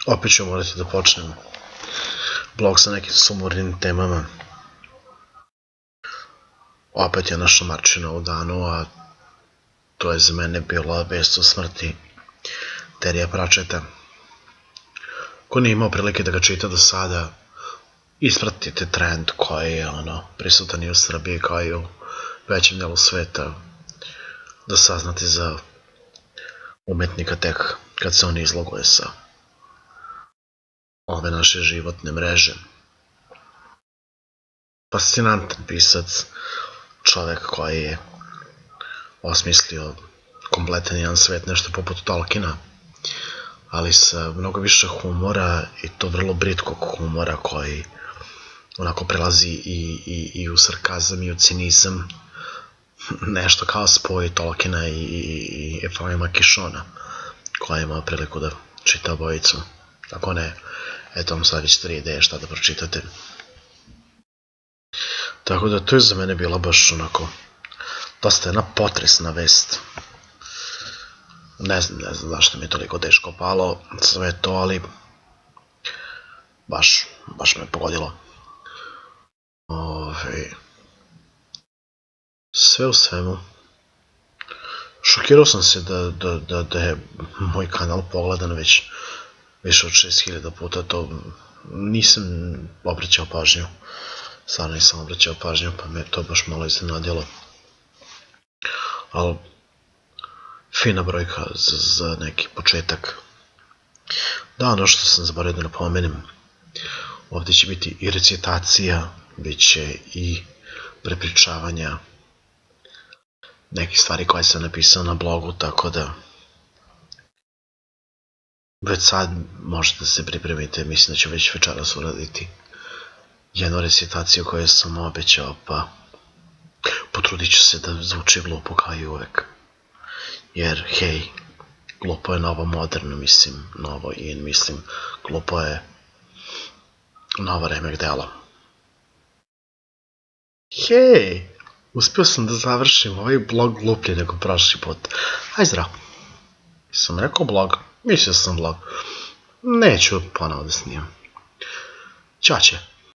Opet ću morati da počnem blog sa nekim sumornim temama. Opet je naša Marčina u danu, a to je za mene bila vest o smrti Terija Pratchetta. Ko nije imao prilike da ga čita do sada, ispratite trend koji je prisutan i u Srbiji kao i u većem delu sveta, da saznate za umetnika tek kad se on izloguje sa ove naše životne mreže. Fascinantan pisac, čovek koji je osmislio kompletan jedan svet, nešto poput Tolkiena, ali sa mnogo više humora, i to vrlo britkog humora koji onako prelazi i u sarkazam i u cinizam, nešto kao spoj Tolkiena i Efraima Kishona, koja je imao priliku da čita obojicu. Ako ne, eto vam sad već 3 ideje šta da pročitate. Tako da to je za mene bila baš onako dosta jedna potresna vest. Ne znam zašto mi je toliko teško palo sve to, ali baš me pogodilo. Sve u svemu, šokirao sam se da je moj kanal pogledan već više od 6000 puta. To nisam obraćao pažnju, stvarno nisam obraćao pažnju, pa me to baš malo iznenadilo. Ali fina brojka za neki početak. Da, ono što sam zaboravio da napomenem, ovdje će biti i recitacija, bit će i prepričavanja nekih stvari koje sam napisao na blogu, tako da već sad možete da se pripremite. Mislim da ću već večeras uraditi jednu recitaciju koju sam obećao, pa potrudit ću se da zvuči glupo kao i uvek. Jer, hej, glupo je novo moderno, mislim, glupo je novo remek delo. Hej, uspio sam da završim ovaj blog gluplje nego prošli put. Aj zdravo. Sam rekao blog, mislio sam blog. Neću ponovo da snimam. Ćao će.